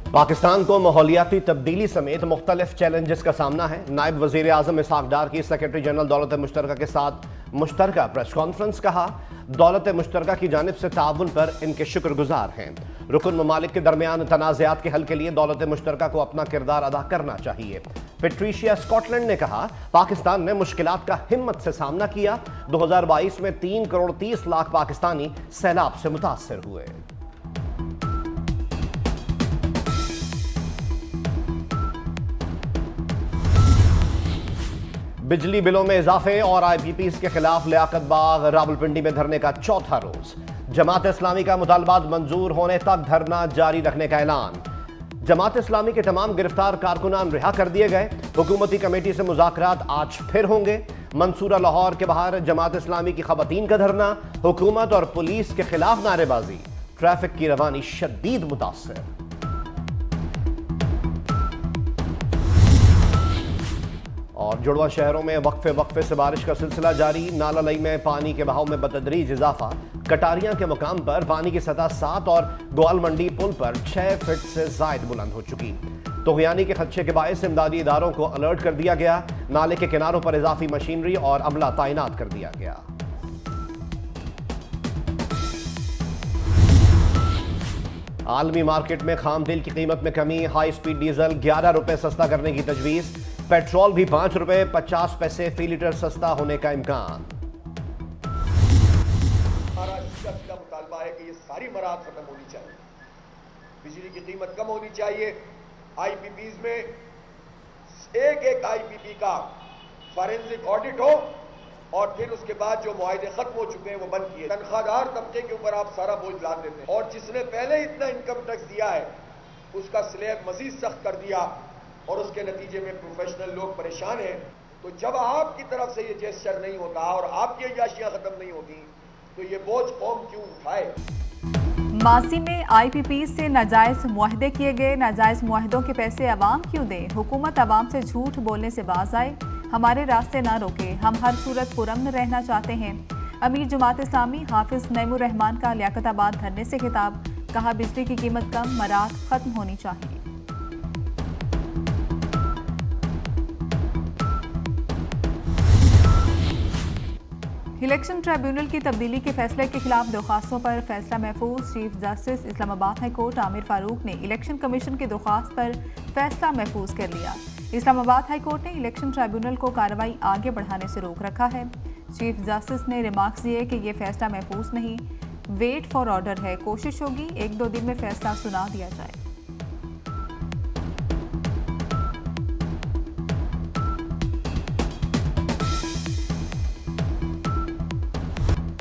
पाकिस्तान को माहौलियाती तब्दीली समेत मुख्तलिफ चैलेंजेस का सामना है। नायब वज़ीर आज़म इसहाक डार की सेक्रेटरी जनरल दौलत मुश्तरका के साथ मुश्तरका प्रेस कॉन्फ्रेंस। कहा, दौलत मुश्तरका की जानिब से ताउन पर इनके शुक्रगुजार हैं। रुकन ममालिक के दरमियान तनाज़ात के हल के लिए दौलत मुश्तरका को अपना किरदार अदा करना चाहिए। पेट्रिशिया स्कॉटलैंड ने कहा, पाकिस्तान ने मुश्किलात का हिम्मत से सामना किया। 2022 में 3 करोड़ 30 लाख पाकिस्तानी सैलाब से मुतासर हुए। बिजली बिलों में इजाफे और IPPs के खिलाफ लियाकत बाग रावलपिंडी में धरने का चौथा रोज। जमात इस्लामी का मुतालबात मंजूर होने तक धरना जारी रखने का ऐलान। जमात इस्लामी के तमाम गिरफ्तार कारकुनान रिहा कर दिए गए। हुकूमती कमेटी से मुज़ाकरात आज फिर होंगे। मंसूरा लाहौर के बाहर जमात इस्लामी की खवातीन का धरना। हुकूमत और पुलिस के खिलाफ नारेबाजी। ट्रैफिक की रवानी शदीद मुतासर। और जुड़वा शहरों में वक्फे से बारिश का सिलसिला जारी। नाला लई में पानी के बहाव में बतदरीज इजाफा। कटारियां के मुकाम पर पानी की सतह 7 और गोयल मंडी पुल पर 6 फीट से जायद बुलंद हो चुकी। तोगयानी के खदशे के बायस इमदादी इदारों को अलर्ट कर दिया गया। नाले के किनारों पर इजाफी मशीनरी और अमला तैनात कर दिया गया। आलमी मार्केट में खाम तेल की कीमत में कमी। हाई स्पीड डीजल 11 रुपए सस्ता करने की तजवीज। पेट्रोल भी 5 रुपए 50 पैसे फी लीटर सस्ता होने का इम्कान। हमारा इसका मुतालबा है कि ये सारी मराहत खत्म होनी चाहिए। बिजली की कीमत कम होनी चाहिए। IPPs में एक IPP का फॉरेंसिक ऑडिट हो और फिर उसके बाद जो मुआहदे खत्म हो चुके हैं वो बंद किए। तनख्वाहदार तबके के ऊपर आप सारा बोझ लाद देते हैं और जिसने पहले इतना इनकम टैक्स दिया है उसका स्लैब मजीद सख्त कर दिया और उसके नतीजे में प्रोफेशनल लोग परेशान हैं। तो जब आपकी तरफ से ये जेस्चर नहीं होता और आपकी अय्याशियां खत्म नहीं होती तो ये बोझ कौम क्यों उठाए। माजी में IPP से नाजायज मुआहदे किए गए। नाजायज मुआहदों के पैसे अवाम क्यों दें। हुकूमत अवाम से झूठ बोलने से बाज आए। हमारे रास्ते ना रोके। हम हर सूरत पुरअमन रहना चाहते हैं। अमीर जमात इस्लामी हाफिज नईमुर रहमान का लियाकताबाद धरने से खिताब। कहा, बिजली की कीमत कम, मरात खत्म होनी चाहिए। इलेक्शन ट्रिब्यूनल की तब्दीली के फैसले के खिलाफ दरख्वास्तों पर फैसला महफूज। Chief justice Islamabad high court Aamir Farooq ने इलेक्शन कमीशन की दरख्वास्त पर फैसला महफूज कर लिया। इस्लामाबाद हाई कोर्ट ने इलेक्शन ट्रिब्यूनल को कार्रवाई आगे बढ़ाने से रोक रखा है। चीफ जस्टिस ने रिमार्क्स दिए कि यह फैसला महफूज नहीं, वेट फॉर ऑर्डर है। कोशिश होगी 1-2 दिन में फैसला सुना दिया जाए।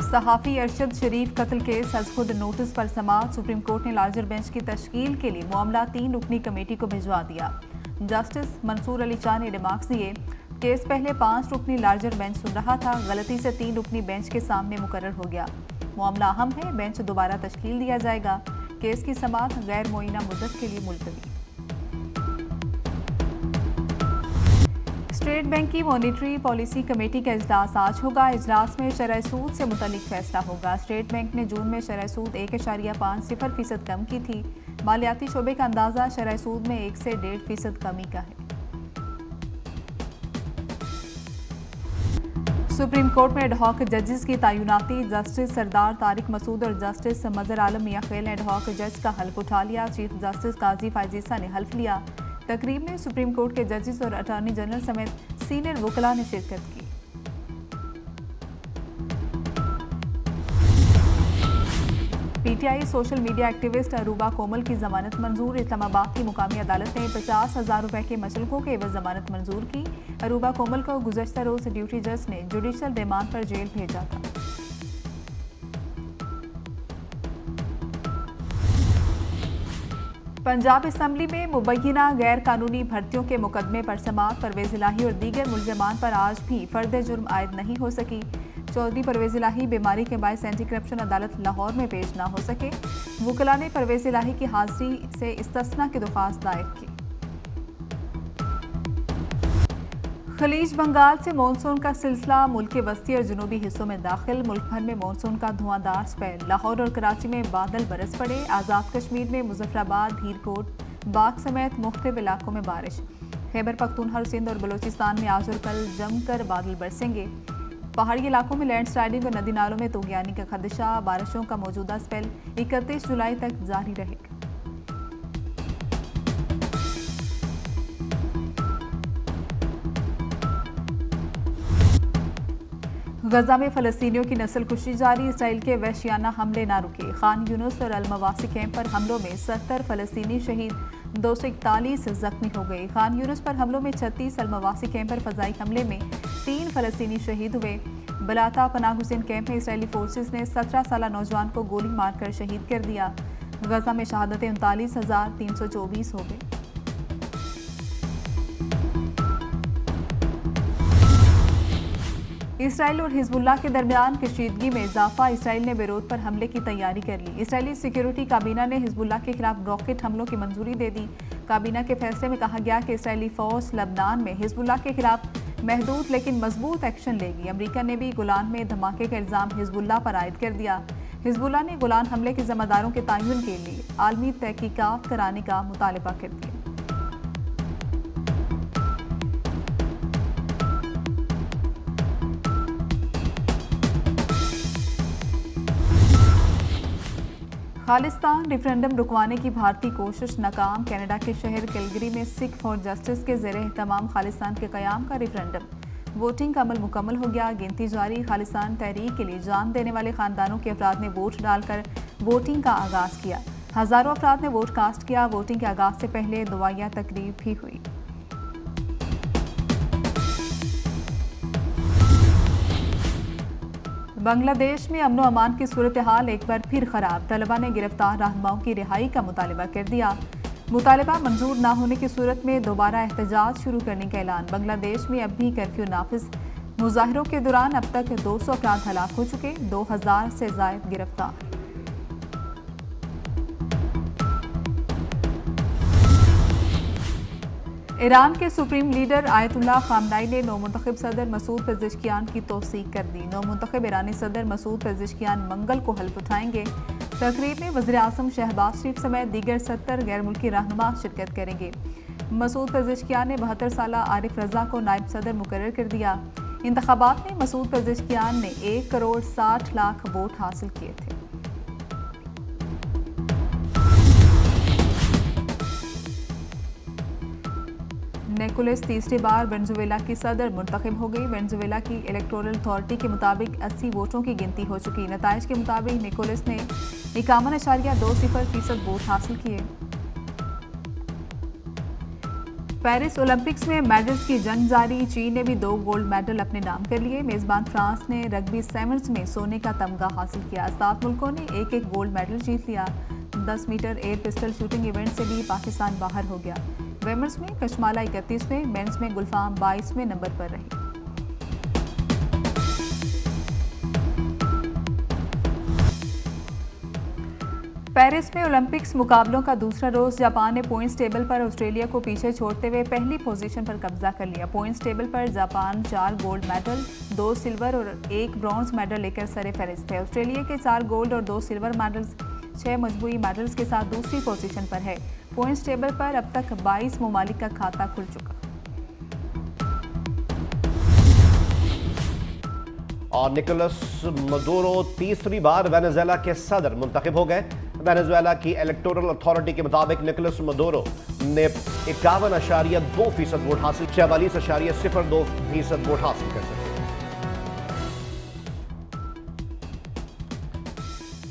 सहाफ़ी अरशद शरीफ कत्ल केस आज खुद नोटिस पर समाअत। सुप्रीम कोर्ट ने लार्जर बेंच की तश्कील के लिए मामला 3 रुकनी कमेटी को भिजवा दिया। जस्टिस मंसूर अली शाह ने रिमार्क्स दिए, केस पहले 5 रुकनी लार्जर बेंच सुन रहा था, गलती से 3 रुकनी बेंच के सामने मुकर्रर हो गया। मामला अहम है, बेंच दोबारा तश्कील दिया जाएगा। केस की समाअत गैर मुअय्यना मुद्दत के लिए मुलतवी। स्टेट बैंक की मॉनिटरी पॉलिसी कमेटी का इजलास आज होगा। इजलास में शरह सूद से मुतल्लिक फैसला होगा। स्टेट बैंक ने जून में शरह सूद 1.50% कम की थी। मालियाती शोबे का अंदाजा शरह सूद में 1 से 1.5% कमी का है। सुप्रीम कोर्ट में एडहॉक जजेस की तैनाती। जस्टिस सरदार तारिक मसूद और जस्टिस मजहर आलम मियां खेल ने एडहॉक जज का हल्फ उठा लिया। चीफ जस्टिस काजी फायजीसा ने हल्फ लिया। तकरीब में सुप्रीम कोर्ट के जजेस और अटॉर्नी जनरल समेत सीनियर वकला ने शिरकत की। PTI social media activist Aruba Komal की जमानत मंजूर। इस्लामाबाद की मुकामी अदालत ने 50,000 रुपए के मशल्कों के एवज जमानत मंजूर की। अरूबा कोमल को गुज़श्ता रोज ड्यूटी जज ने जुडिशल रिमांड पर जेल भेजा था। पंजाब असम्बली में मुबैना गैर कानूनी भर्तियों के मुकदमे पर समाअत। परवेज इलाही और दीगर मुलजमान पर आज भी फर्द जुर्म आयद नहीं हो सकी। चौधरी परवेज इलाही बीमारी के बायस एंटी करप्शन अदालत लाहौर में पेश ना हो सके। वकला ने परवेज इलाही की हाजिरी से इस्तिस्ना की दरख्वास्त दायर की। खलीज बंगाल से मानसून का सिलसिला मुल्क के वस्ती और जनूबी हिस्सों में दाखिल। मुल्क भर में मानसून का धुआंधार स्पेल। लाहौर और कराची में बादल बरस पड़े। आज़ाद कश्मीर में मुजफ्फराबाद, धीरकोट, बाग समेत मुख्तलिफ इलाकों में बारिश। खैबर पख्तूनख्वा, सिंध और बलूचिस्तान में आज और कल जमकर बादल बरसेंगे। पहाड़ी इलाकों में लैंडस्लाइडिंग और नदी नालों में तूगियानी का खदशा। बारिशों का मौजूदा स्पेल 31 जुलाई तक जारी रहेगा। गजा में फलस्तीनियों की नस्लकुशी जारी। इसराइल के वहशियाना हमले ना रुके। खान यूनुस और अल-मवासी कैंप पर हमलों में 70 फलस्तीनी शहीद, 241 जख्मी हो गए। खान यूनुस पर हमलों में 36, अल-मवासी कैंप पर फजाई हमले में 3 फलस्तीनी शहीद हुए। बलाता पनाह हुसैन कैंप में इसराइली फोर्सेस ने 17 साला नौजवान को गोली मारकर शहीद कर दिया। गजा में शहादतें 39,324 हो गई। इसराइल और हिजबुल्लाह के दरमियान कशीदगी में इजाफा। इसराइल ने बेरूत पर हमले की तैयारी कर ली। इसराइली सिक्योरिटी काबीना ने हिजबुल्लाह के खिलाफ रॉकेट हमलों की मंजूरी दे दी। काबीना के फैसले में कहा गया कि इसराइली फौज लबनान में हिजबुल्लाह के खिलाफ महदूद लेकिन मजबूत एक्शन लेगी। अमरीका ने भी गोलान में धमाके का इल्जाम हिजबुल्लाह पर आयद कर दिया। हिजबुल्लाह ने गोलान हमले के जिम्मेदारों के तयन के लिए आलमी तहकीकात कराने का मुतालबा कर दिया। खालिस्तान रेफरेंडम रुकवाने की भारतीय कोशिश नाकाम। कनाडा के शहर कैलगरी में सिख फॉर जस्टिस के ज़ेरे एहतमाम खालिस्तान के क़याम का रेफरेंडम। वोटिंग का अमल मुकम्मल हो गया। गिनती जारी। खालिस्तान तहरीक के लिए जान देने वाले खानदानों के अफराद ने वोट डालकर वोटिंग का आगाज़ किया। हज़ारों अफराद ने वोट कास्ट किया। वोटिंग के आगाज़ से पहले दुआया तकरीब भी हुई। बांग्लादेश में अमनो अमान की सूरत हाल एक बार फिर खराब। तलबा ने गिरफ्तार रहनुमाओं की रिहाई का मुतालबा कर दिया। मुतालबा मंजूर ना होने की सूरत में दोबारा एहतजाज शुरू करने का ऐलान। बांग्लादेश में अब भी कर्फ्यू नाफिज। मुजाहिरों के दौरान अब तक 200 अफराद हलाक हो चुके, 2000 से ज़ायद गिरफ्तार। ईरान के सुप्रीम लीडर आयतुल्लाह खामनाई ने नौमुंतखब सदर मसूद पेज़ेश्कियान की तौसीक कर दी। नौमुंतखब ईरानी सदर मसूद पेज़ेश्कियान मंगल को हल्फ उठाएंगे। तकरीब में वज़ीर आज़म शहबाज शरीफ समेत दीगर 70 गैर मुल्की रहनुमा शिरकत करेंगे। मसूद पेज़ेश्कियान ने 72 साला आरिफ रज़ा को नायब सदर मुकर्रर कर दिया। इंतखाबात में मसूद पेज़ेश्कियान ने 1 करोड़ 60 लाख वोट हासिल किए थे। निकोलस तीसरी बार वेनेजुएला की सदर मुंतखब हो गई। वेनेजुएला की इलेक्टोरल अथॉरिटी के मुताबिक 80 वोटों की गिनती हो चुकी। नताइज के मुताबिक निकोलस ने 51.20% वोट हासिल किए। पेरिस ओलंपिक्स में मेडल्स की जंग जारी। चीन ने भी 2 गोल्ड मेडल अपने नाम कर लिए। मेजबान फ्रांस ने रग्बी सेवन्स में सोने का तमगा हासिल किया। 7 मुल्कों ने 1-1 गोल्ड मेडल जीत लिया। 10 metre air pistol shooting event से भी पाकिस्तान बाहर हो गया। वेमेंस में कशमाला 31वें, मेंस में गुलफाम 22वें नंबर पर रही। पेरिस में ओलंपिक्स मुकाबलों का दूसरा रोज जापान ने पॉइंट्स टेबल पर ऑस्ट्रेलिया को पीछे छोड़ते हुए पहली पोजीशन पर कब्जा कर लिया। पॉइंट्स टेबल पर जापान 4 गोल्ड मेडल, 2 सिल्वर और 1 ब्रॉन्ज मेडल लेकर सरे-फहरिस्त है। ऑस्ट्रेलिया के 4 गोल्ड और 2 सिल्वर मेडल्स, 6 मजबूरी मेडल्स के साथ दूसरी पोजीशन पर है। पॉइंट्स टेबल पर अब तक 22 ममालिक का खाता खुल चुका। और निकोलस मदुरो तीसरी बार वेनेजुएला के सदर मुंतखब हो गए। वेनेजुएला की इलेक्टोरल अथॉरिटी के मुताबिक निकोलस मदुरो ने 51.2% वोट हासिल, 44.02% वोट हासिल कर सके।